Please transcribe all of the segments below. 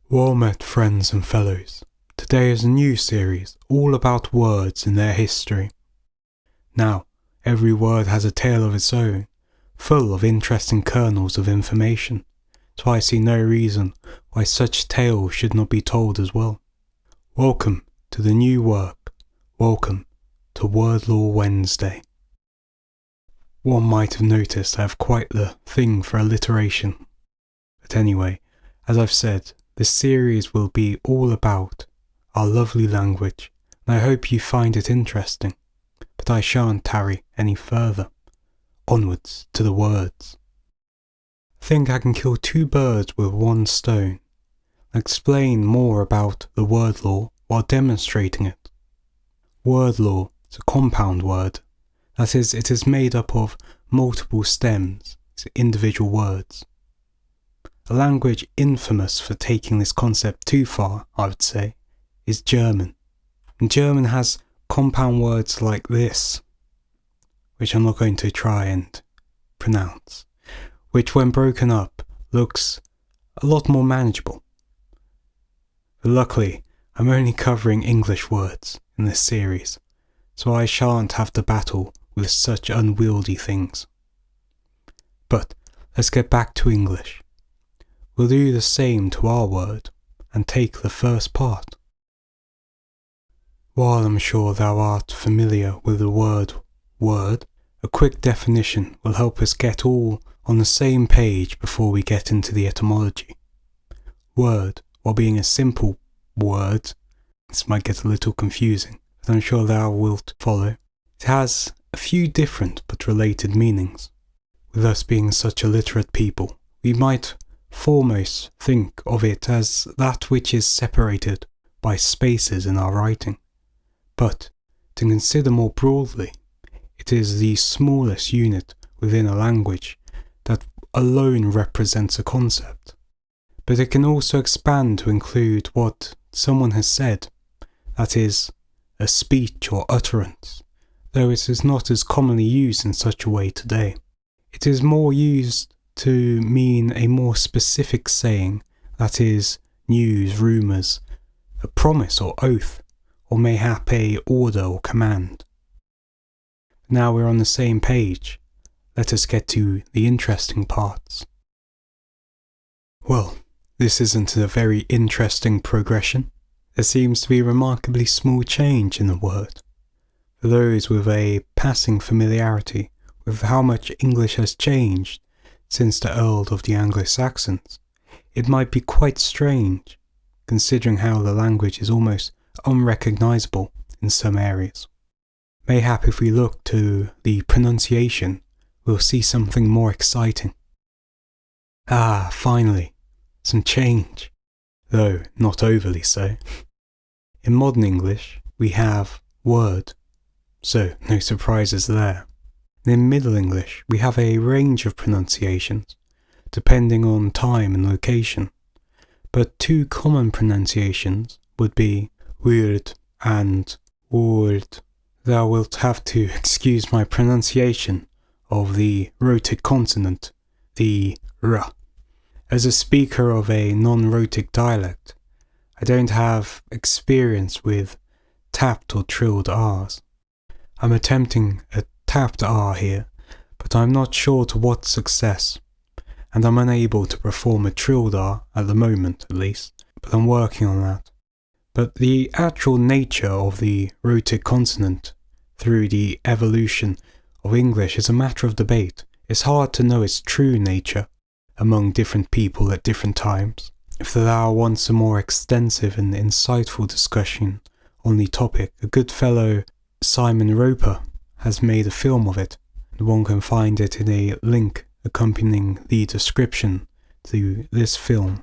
Well met, friends and fellows. Today is a new series all about words and their history. Now, every word has a tale of its own, full of interesting kernels of information, so I see no reason why such tales should not be told as well. Welcome to the new work. Welcome to Wordlore Wednesday. One might have noticed I have quite the thing for alliteration. But anyway, as I've said, this series will be all about our lovely language, and I hope you find it interesting. But I shan't tarry any further. Onwards to the words. I think I can kill two birds with one stone, and explain more about the word law while demonstrating it. Word law is a compound word, that is, it is made up of multiple stems, individual words. A language infamous for taking this concept too far, I would say, is German. And German has compound words like this, which I'm not going to try and pronounce, which when broken up looks a lot more manageable. But luckily, I'm only covering English words in this series, so I shan't have to battle with such unwieldy things. But let's get back to English. We'll do the same to our word, and take the first part. While I'm sure thou art familiar with the word, a quick definition will help us get all on the same page before we get into the etymology. Word, while being a simple word, this might get a little confusing, but I'm sure thou wilt follow. It has a few different but related meanings. With us being such a literate people, we might foremost think of it as that which is separated by spaces in our writing. But, to consider more broadly, it is the smallest unit within a language that alone represents a concept. But it can also expand to include what someone has said, that is, a speech or utterance, though it is not as commonly used in such a way today. It is more used to mean a more specific saying, that is, news, rumours, a promise or oath, or mayhap a order or command. Now we're on the same page, let us get to the interesting parts. Well, this isn't a very interesting progression. There seems to be a remarkably small change in the word. For those with a passing familiarity with how much English has changed since the Earl of the Anglo-Saxons, it might be quite strange, considering how the language is almost unrecognisable in some areas. Mayhap if we look to the pronunciation, we'll see something more exciting. Ah, finally, some change, though not overly so. In modern English, we have word, so no surprises there. In Middle English, we have a range of pronunciations, depending on time and location, but two common pronunciations would be word and word. Thou wilt have to excuse my pronunciation of the rhotic consonant, the r. As a speaker of a non-rhotic dialect, I don't have experience with tapped or trilled r's. I'm attempting a tapped R here, but I'm not sure to what success, and I'm unable to perform a trilled R at the moment at least, but I'm working on that. But the actual nature of the rhotic consonant through the evolution of English is a matter of debate. It's hard to know its true nature among different people at different times. If thou wants a more extensive and insightful discussion on the topic, a good fellow Simon Roper has made a film of it, and one can find it in a link accompanying the description to this film.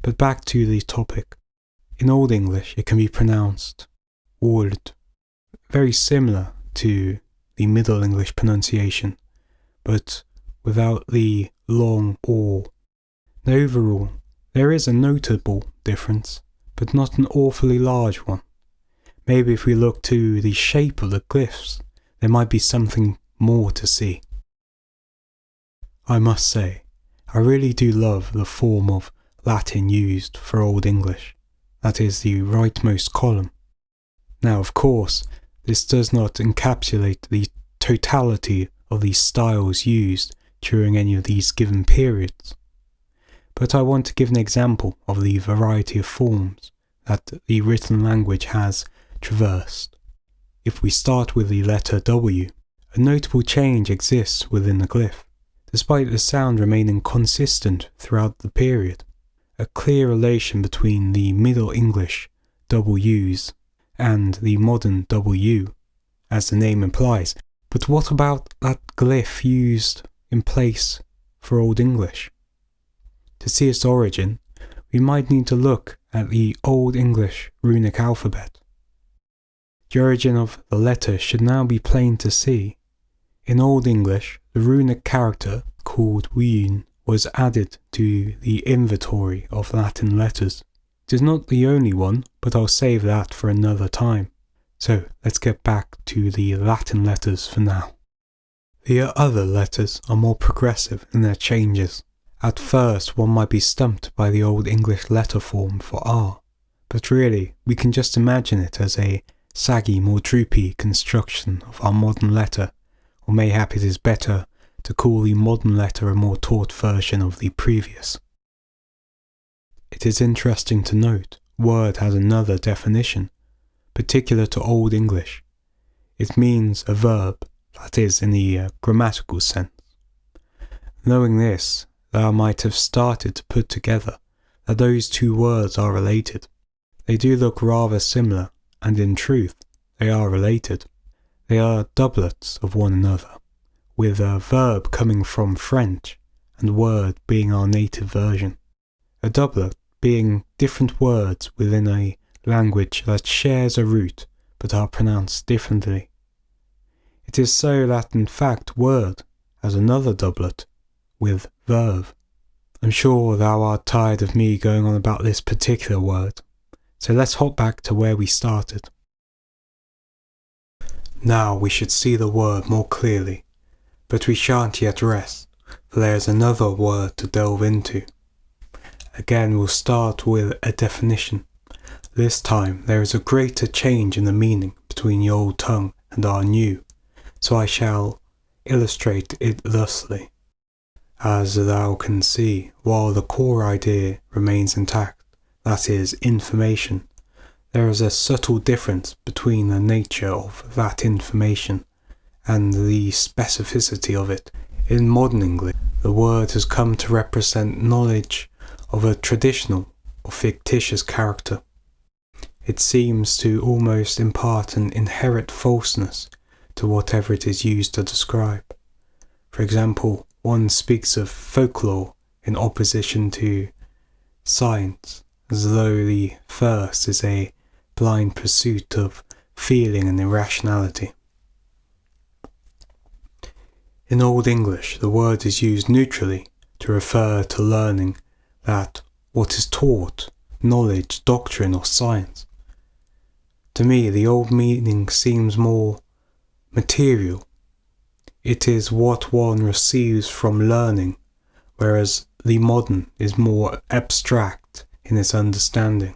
But back to the topic. In Old English, it can be pronounced word, very similar to the Middle English pronunciation, but without the long or. Overall, there is a notable difference, but not an awfully large one. Maybe if we look to the shape of the glyphs, there might be something more to see. I must say, I really do love the form of Latin used for Old English, that is the rightmost column. Now, of course, this does not encapsulate the totality of the styles used during any of these given periods, but I want to give an example of the variety of forms that the written language has traversed. If we start with the letter W, a notable change exists within the glyph, despite the sound remaining consistent throughout the period. A clear relation between the Middle English W's and the modern W, as the name implies. But what about that glyph used in place for Old English? To see its origin, we might need to look at the Old English runic alphabet. The origin of the letter should now be plain to see. In Old English, the runic character called Wyn was added to the inventory of Latin letters. It is not the only one, but I'll save that for another time. So let's get back to the Latin letters for now. The other letters are more progressive in their changes. At first one might be stumped by the Old English letter form for R, but really we can just imagine it as a saggy, more droopy construction of our modern letter, or mayhap it is better to call the modern letter a more taut version of the previous. It is interesting to note, word has another definition, particular to Old English. It means a verb, that is, in the grammatical sense. Knowing this, thou might have started to put together that those two words are related. They do look rather similar, and in truth, they are related. They are doublets of one another, with a verb coming from French and word being our native version. A doublet being different words within a language that shares a root but are pronounced differently. It is so that in fact word has another doublet with verb. I'm sure thou art tired of me going on about this particular word, so let's hop back to where we started. Now we should see the word more clearly, but we shan't yet rest, for there is another word to delve into. Again we'll start with a definition. This time there is a greater change in the meaning between the old tongue and our new, so I shall illustrate it thusly. As thou can see, while the core idea remains intact, that is, information, there is a subtle difference between the nature of that information and the specificity of it. In modern English, the word has come to represent knowledge of a traditional or fictitious character. It seems to almost impart an inherent falseness to whatever it is used to describe. For example, one speaks of folklore in opposition to science, as though the first is a blind pursuit of feeling and irrationality. In Old English, the word is used neutrally to refer to learning, that what is taught, knowledge, doctrine or science. To me, the old meaning seems more material. It is what one receives from learning, whereas the modern is more abstract in its understanding.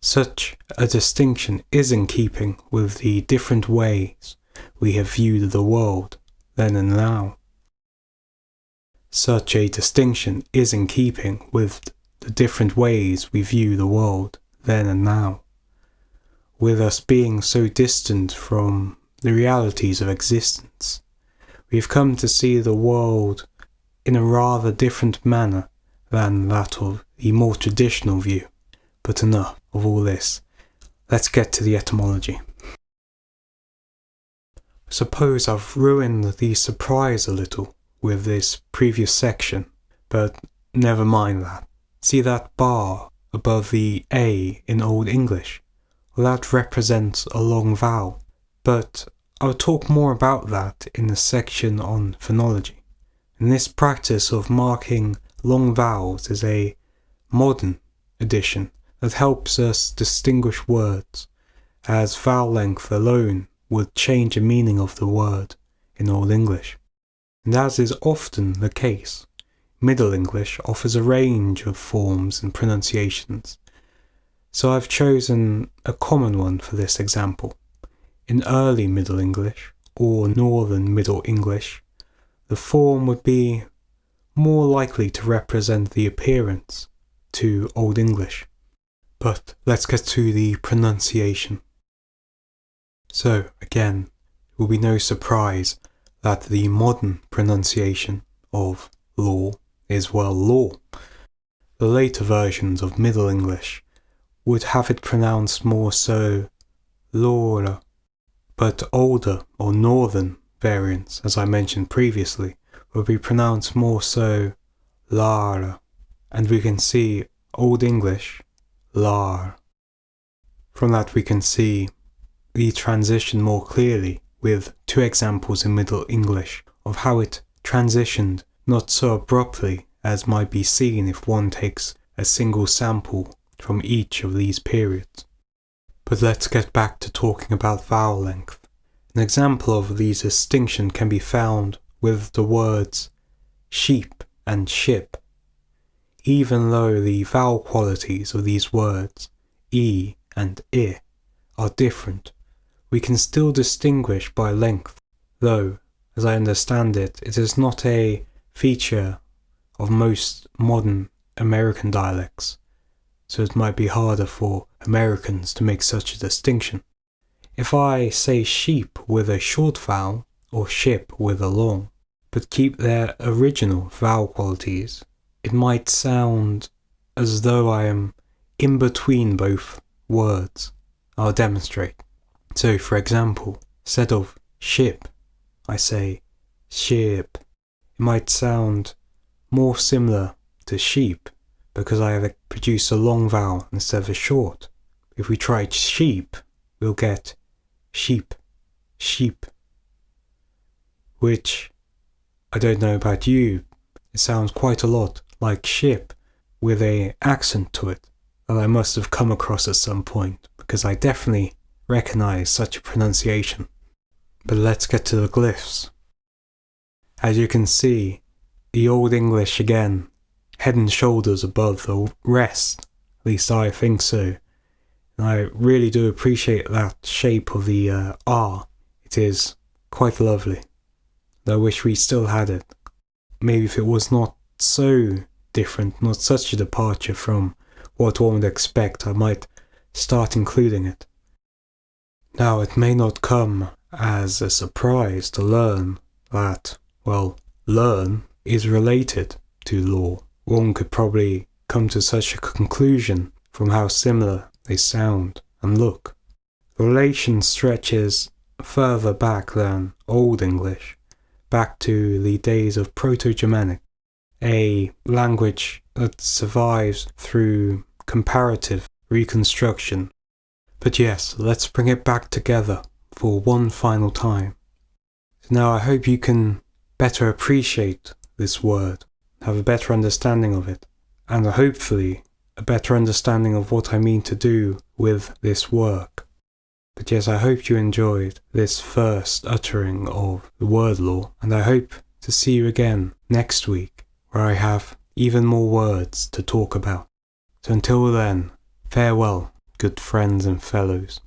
Such a distinction is in keeping with the different ways we have viewed the world then and now. Such a distinction is in keeping with the different ways we view the world then and now. With us being so distant from the realities of existence, we have come to see the world in a rather different manner than that of the more traditional view. But enough of all this. Let's get to the etymology. Suppose I've ruined the surprise a little with this previous section, but never mind that. See that bar above the A in Old English? Well, that represents a long vowel, but I'll talk more about that in the section on phonology. And this practice of marking long vowels is a modern addition that helps us distinguish words, as vowel length alone would change the meaning of the word in Old English. And as is often the case, Middle English offers a range of forms and pronunciations, so I've chosen a common one for this example. In Early Middle English, or Northern Middle English, the form would be more likely to represent the appearance to Old English. But let's get to the pronunciation. So, again, it will be no surprise that the modern pronunciation of law is, well, law. The later versions of Middle English would have it pronounced more so lore, but older or northern variants, as I mentioned previously, will be pronounced more so lar, and we can see Old English lar. From that we can see the transition more clearly with two examples in Middle English of how it transitioned not so abruptly as might be seen if one takes a single sample from each of these periods. But let's get back to talking about vowel length. An example of these distinctions can be found with the words sheep and ship. Even though the vowel qualities of these words, e and I, are different, we can still distinguish by length, though, as I understand it, it is not a feature of most modern American dialects, so it might be harder for Americans to make such a distinction. If I say sheep with a short vowel, or ship with a long, but keep their original vowel qualities, it might sound as though I am in between both words. I'll demonstrate. So, for example, instead of ship, I say ship. It might sound more similar to sheep because I have produced a long vowel instead of a short. If we try sheep, we'll get sheep, sheep, which, I don't know about you, it sounds quite a lot like ship with an accent to it that I must have come across at some point, because I definitely recognize such a pronunciation. But let's get to the glyphs. As you can see, the Old English again, head and shoulders above the rest, at least I think so. And I really do appreciate that shape of the R. It is quite lovely. I wish we still had it. Maybe if it was not so different, not such a departure from what one would expect, I might start including it. Now, it may not come as a surprise to learn that, well, learn is related to law. One could probably come to such a conclusion from how similar they sound and look. The relation stretches further back than Old English, back to the days of Proto-Germanic, a language that survives through comparative reconstruction. But yes, let's bring it back together for one final time. So now I hope you can better appreciate this word, have a better understanding of it, and hopefully a better understanding of what I mean to do with this work. But yes, I hope you enjoyed this first uttering of the word law, and I hope to see you again next week, where I have even more words to talk about. So until then, farewell, good friends and fellows.